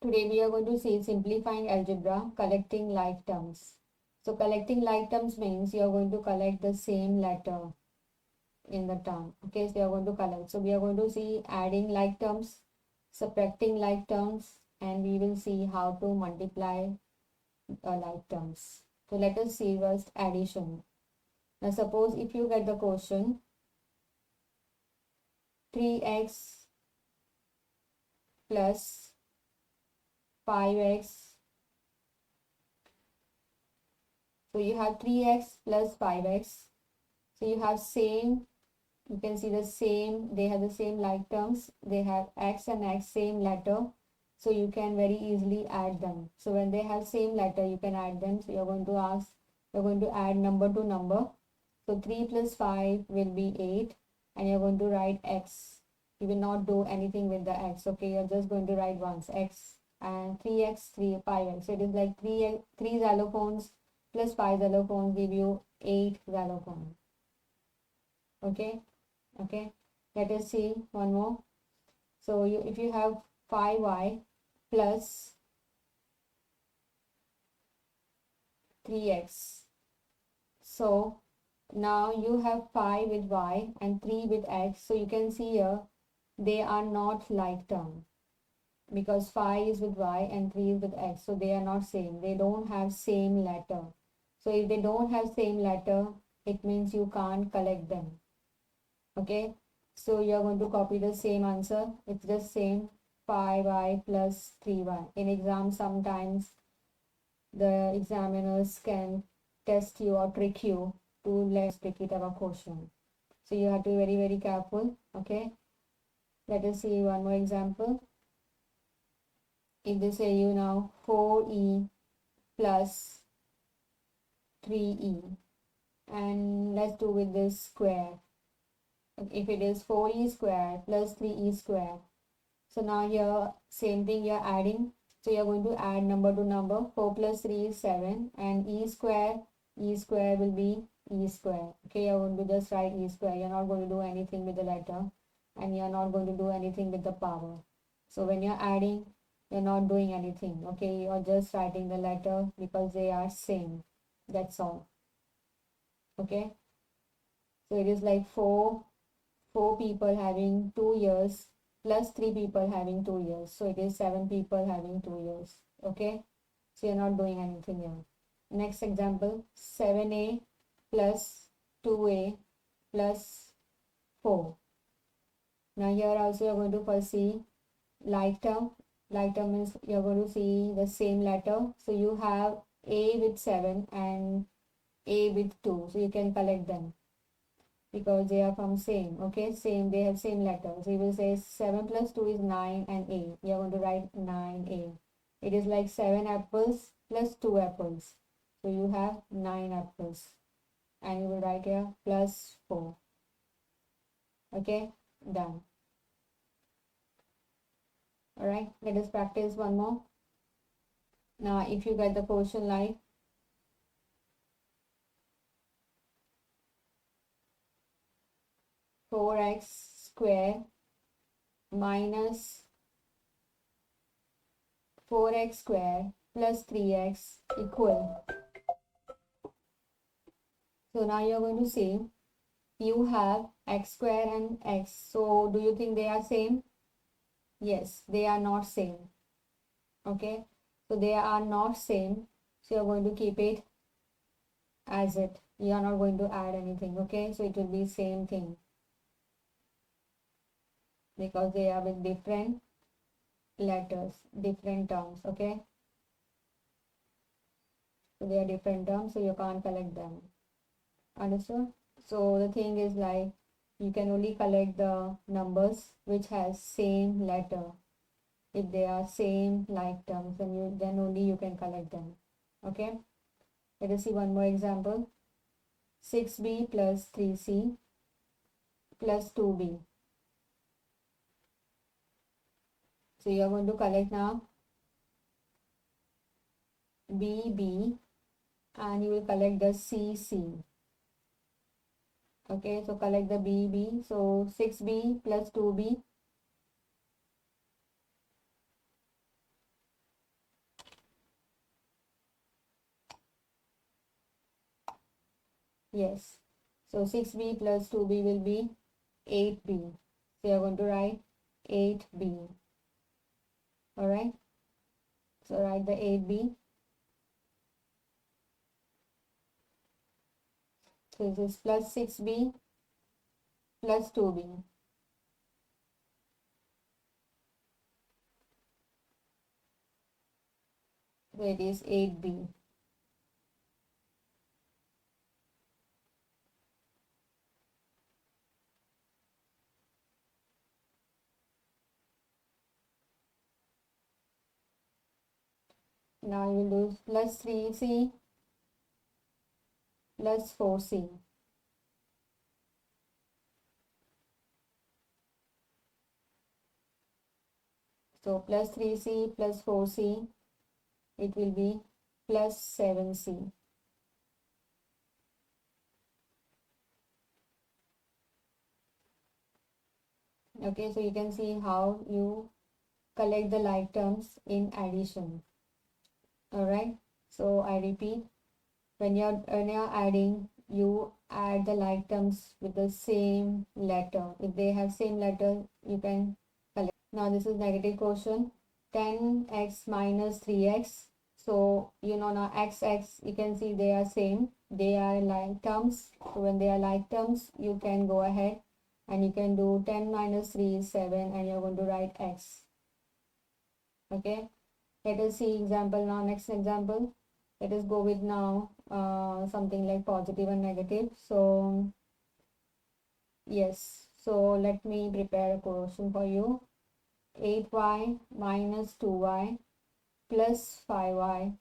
Today we are going to see simplifying algebra, collecting like terms. So collecting like terms means you are going to collect the same letter in the term. Okay, so you are going to collect. So we are going to see adding like terms, subtracting like terms, and we will see how to multiply like terms. So let us see first addition. Now suppose if you get the question 3x plus 5x. So you have 3x plus 5x. So you have same, you can see the same, they have the same like terms. They have x and x, same letter. So you can very easily add them. So when they have same letter, you can add them. So you're going to ask, you're going to add number to number. So 3 plus 5 will be 8. And you're going to write x. You will not do anything with the x. Okay, you're just going to write once x and 3x, 5x. So it is like 3 xylophones plus 5 xylophones give you 8 xylophones. Okay, let us see one more. So if you have 5y plus 3x, so now you have 5 with y and 3 with x. So you can see here they are not like term because 5 is with y and 3 is with x, so they are not same. They don't have same letter. So if they don't have same letter, it means you can't collect them. Okay, so you are going to copy the same answer. It's just same 5y plus 3y. In exam, sometimes the examiners can test you or trick you to let's pick it up a question. So you have to be very careful. Okay, let us see one more example. If they say you now 4e plus 3e, and let's do with this square. If it is 4e square plus 3e square. So now here same thing, you're adding. So you're going to add number to number. 4 plus 3 is 7 and e square will be e square. Okay, you're going to just write e square. You're not going to do anything with the letter and you're not going to do anything with the power. So when you're adding, you're not doing anything. Okay, you're just writing the letter because they are same. That's all. Okay, so it is like four people having 2 years plus 3 people having 2 years. So it is 7 people having 2 years. Okay, so you're not doing anything here. Next example, 7a plus 2a plus 4. Now here also you're going to first see like term. Like term means you're going to see the same letter. So you have a with 7 and a with 2. So you can collect them because they are from same. Okay, same, they have same letters. So you will say 7 plus 2 is 9 and a. You are going to write 9a. It is like 7 apples plus 2 apples. So you have 9 apples. And you will write here plus 4. Okay, done. Alright, let us practice one more. Now if you get the question like 4x square minus 4x square plus 3x equal. So now you're going to say you have x square and x. So do you think they are same? Yes, they are not same. Okay, so they are not same. So you're going to keep it as it. You are not going to add anything. Okay, so it will be same thing because they are with different letters, different terms. Okay, so they are different terms, so you can't collect them. Understood? So the thing is like you can only collect the numbers which has same letter. If they are same like terms, then only you can collect them. Okay, let us see one more example. 6b plus 3c plus 2b. So you are going to collect now bb and you will collect the cc. Okay, so collect the bb. So 6b plus 2b Yes. So 6b plus 2b will be 8b. So you're going to write 8b. Alright. So write the 8b. So this is plus 6b plus 2b. So it is 8b. Now you will do plus 3c plus 4c. So plus 3c plus 4c, it will be plus 7c. Okay, so you can see how you collect the like terms in addition. Alright, so I repeat, when you're adding, you add the like terms with the same letter. If they have same letter, you can collect. Now this is negative quotient, 10x minus 3x. So you know now x, you can see they are same. They are like terms. So when they are like terms, you can go ahead and you can do 10 minus 3 is 7 and you're going to write x. Okay, let us see example now. Next example, let us go with now something like positive and negative. So yes, so let me prepare a question for you. 8y minus 2y plus 5y.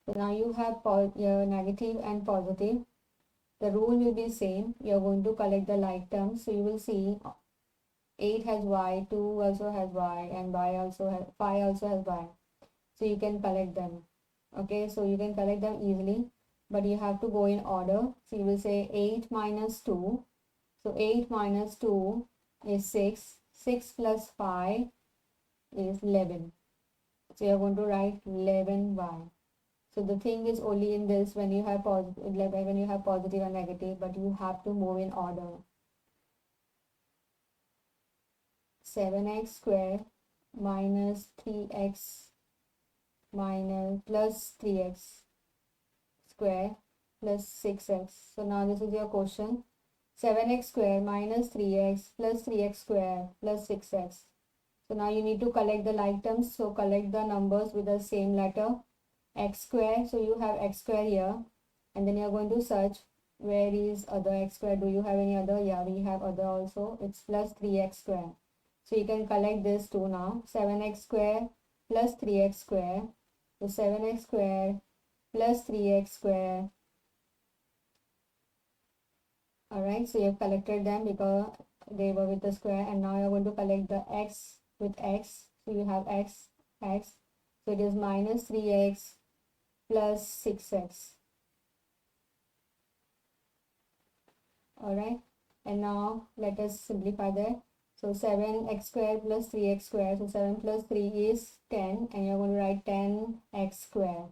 So now you have negative and positive. The rule will be same. You're going to collect the like terms. So you will see 8 has y, 2 also has y, and y also has 5 also has y. So you can collect them. Okay, so you can collect them easily, but you have to go in order. So you will say 8 minus 2. So 8 minus 2 is 6. 6 plus 5 is 11. So you're going to write 11y. So the thing is only in this when you have positive and negative, but you have to move in order. 7x square minus 3x minus plus 3x square plus 6x. So now this is your question. 7x square minus 3x plus 3x square plus 6x. So now you need to collect the like terms. So collect the numbers with the same letter. X square. So you have x square here. And then you're going to search where is other x square. Do you have any other? Yeah, we have other also. It's plus 3x square. So you can collect this too now. 7x square plus 3x square. So 7x square plus 3x square. Alright, so you've collected them because they were with the square, and now you're going to collect the x with x. So you have x. So it is minus 3x plus 6x. Alright, and now let us simplify that. So 7x square plus 3x square. So 7 plus 3 is 10, and you're going to write 10x square.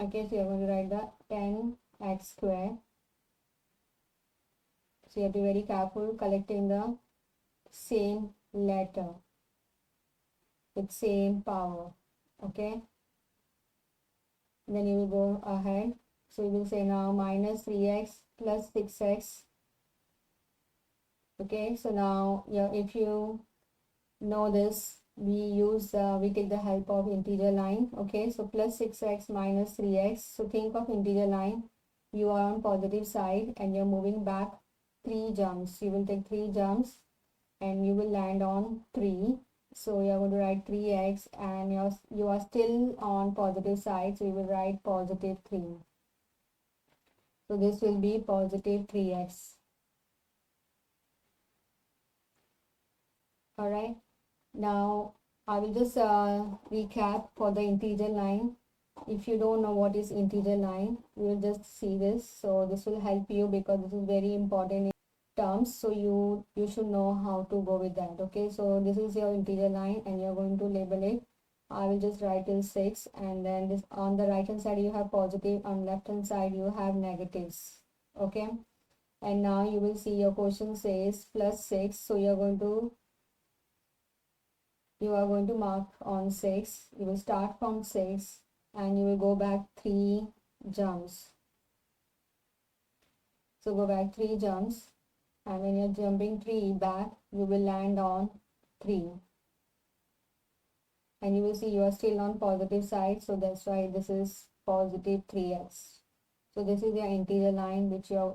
Okay, so you're going to write the 10x square. So you have to be very careful collecting the same letter with same power. Okay, then you will go ahead. So you will say now minus 3x plus 6x. Okay, so now if you know this, we take the help of integer line. Okay, so plus 6x minus 3x. So think of integer line. You are on positive side and you're moving back 3 jumps. You will take 3 jumps and you will land on 3. So you're going to write 3x, and you are still on positive side, so you will write positive 3. So this will be positive 3x. Alright, now I will just recap for the integer line. If you don't know what is integer line, you will just see this. So this will help you because this is very important in terms. So you should know how to go with that. Okay, so this is your integer line and you're going to label it I will just write till 6, and then this on the right hand side you have positive, on left hand side you have negatives. Okay, and now you will see your question says plus 6, so you are going to mark on 6. You will start from 6 and you will go back 3 jumps. So go back 3 jumps, and when you're jumping 3 back, you will land on 3. And you will see you are still on positive side, so that's why this is positive 3x. So this is your integer line which you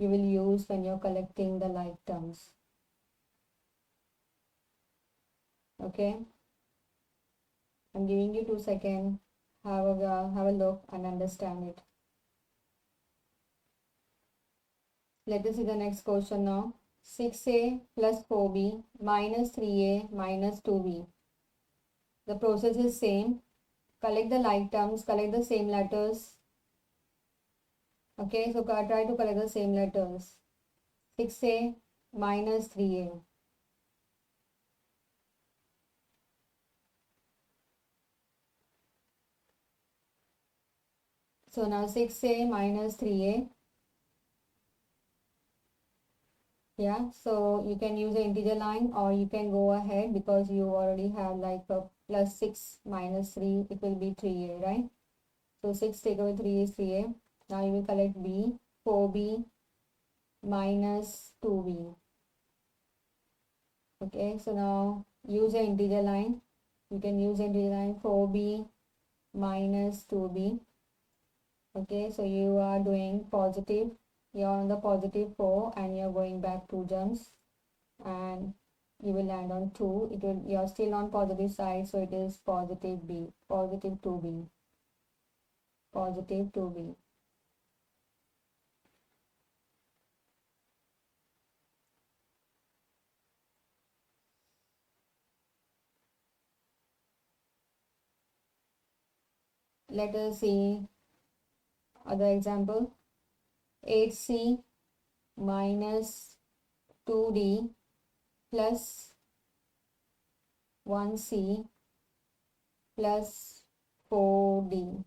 will use when you're collecting the like terms. Okay, I'm giving you 2 seconds. Have a look and understand it. Let us see the next question now. 6a plus 4b minus 3a minus 2b. The process is same. Collect the like terms, collect the same letters. Okay, so try to collect the same letters. 6a minus 3a. So now 6a minus 3a. Yeah, so you can use the integer line, or you can go ahead because you already have like a plus 6 minus 3, it will be 3a, right? So 6 take away 3 is 3a. Now you will collect b, 4b minus 2b. Okay, so now use the integer line. You can use the integer line 4b minus 2b. Okay, so you are doing positive. You're on the positive 4 and you're going back 2 jumps, and you will land on 2. You're still on positive side, so it is positive b, positive 2b, positive 2b. Let us see other example. 8c minus 2d plus 1c plus 4d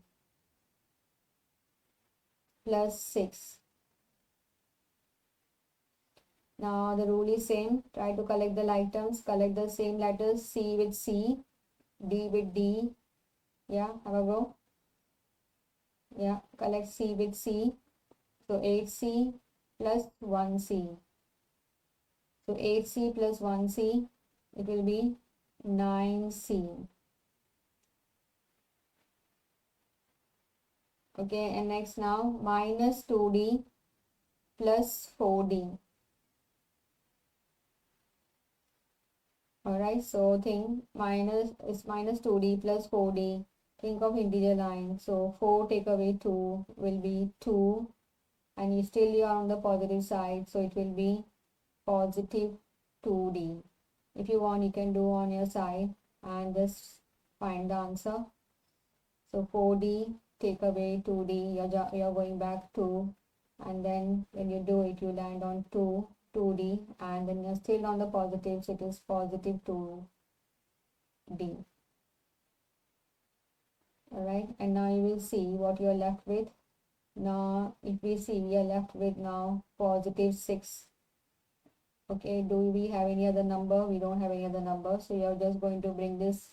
plus 6. Now the rule is same. Try to collect the like terms, collect the same letters, C with C, D with D. Yeah, have a go. Yeah, collect C with C. So 8c plus 1c. So 8c plus 1c, it will be 9c. Okay, and next now minus 2d plus 4d. Alright, so think minus 2d plus 4d. Think of integer line. So 4 take away 2 will be 2, and you are on the positive side, so it will be positive 2d. If you want, you can do on your side and just find the answer. So 4d take away 2d, you're going back 2, and then when you do it, you land on 2d, and then you're still on the positive, so it is positive 2d. Alright, and now you will see what you're left with. Now if we see, we are left with now positive 6. Okay, do we have any other number? We don't have any other number, so you're just going to bring this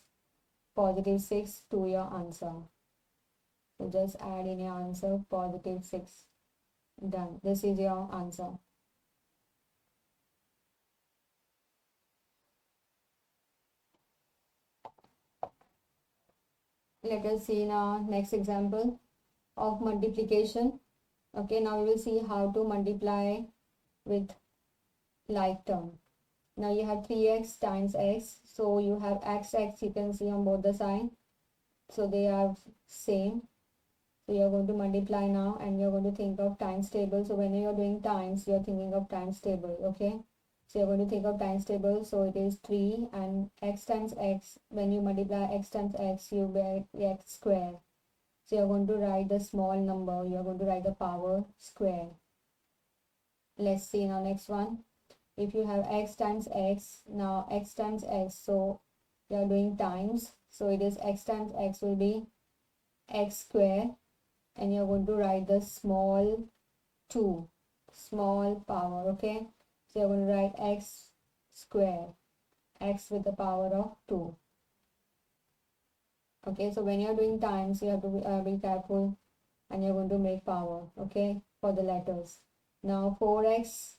positive 6 to your answer. So just add in your answer positive 6. Done. This is your answer. Let us see now next example of multiplication. Okay, now we will see how to multiply with like term. Now you have 3x times x, so you have x, you can see on both the sides, so they are same. So you're going to multiply now, and you're going to think of times table. So when you're doing times, you're thinking of times table. Okay, so you're going to think of times table. So it is 3 and x times x. When you multiply x times x, you get x square. So you're going to write the small number, you're going to write the power square. Let's see now next one. If you have x times x, now x times x, so you are doing times, so it is x times x will be x square, and you're going to write the small 2, small power, okay? So you're going to write x square, x with the power of 2. Okay, so when you're doing times, you have to be careful, and you're going to make power, okay, for the letters. Now 4x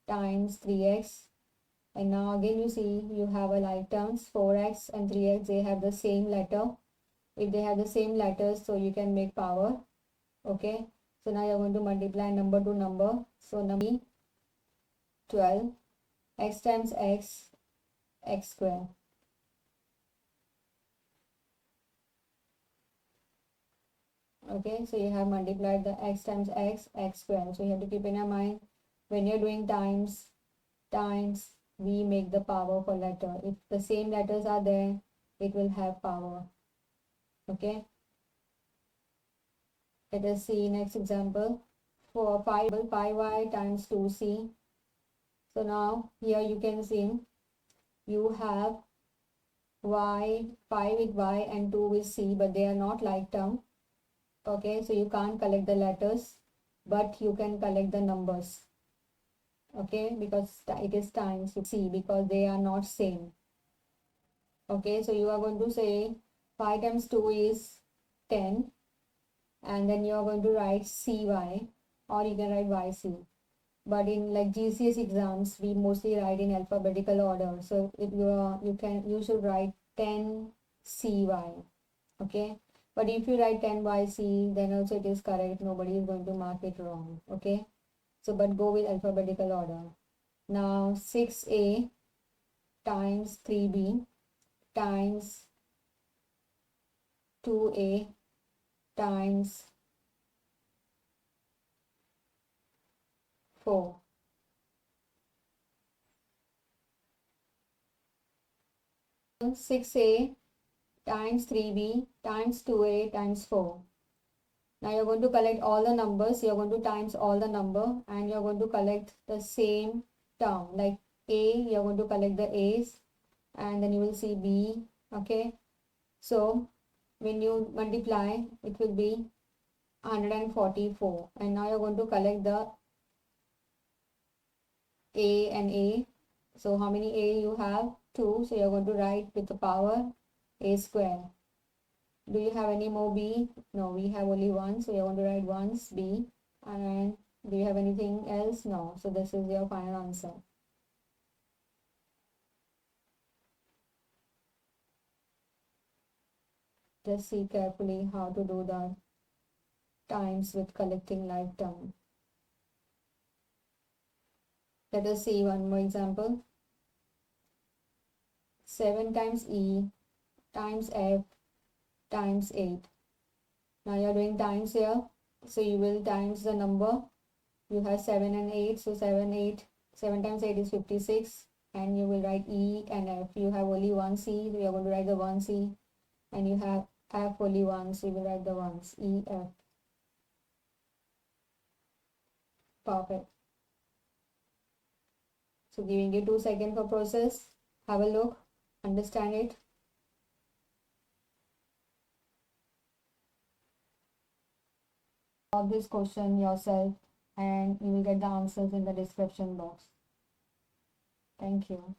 times 3x, and now again you see you have a like terms, 4x and 3x, they have the same letter. If they have the same letters, so you can make power, okay? So now you're going to multiply number to number. So number 12, x times x, x square. Okay, so you have multiplied the x times x, x square. So you have to keep in your mind, when you're doing times, we make the power for letter. If the same letters are there, it will have power. Okay. Let us see next example. For 5y times 2c. So now here you can see you have y, 5 with y and 2 with c, but they are not like term. Okay, so you can't collect the letters, but you can collect the numbers. Okay, because it is times c, because they are not same. Okay, so you are going to say 5 times 2 is 10, and then you are going to write cy, or you can write yc. But in like GCSE exams, we mostly write in alphabetical order. So if you should write 10 cy. Okay, but if you write 10 yc, then also it is correct. Nobody is going to mark it wrong. Okay, so but go with alphabetical order. Now 6a times 3b times 2a times 4. So 6a times 3b times 2a times 4. Now you're going to collect all the numbers, you're going to times all the number, and you're going to collect the same term. Like a, you're going to collect the a's, and then you will see b. Okay, so when you multiply, it will be 144, and now you're going to collect the a and a. So how many a you have? 2, so you're going to write with the power a square. Do you have any more b? No, we have only 1, so you're going to write once b. And do you have anything else? No, so this is your final answer. Just see carefully how to do the times with collecting like term. Let us see one more example. 7 times e times f times 8. Now you're doing times here, so you will times the number. You have 7 and 8, so 7 times 8 is 56, and you will write e and f. You have only one c, so you're going to write the one c, and you have f only one, so you will write the ones, e, f. Perfect. So giving you 2 seconds for process. Have a look, understand it. Solve this question yourself, and you will get the answers in the description box. Thank you.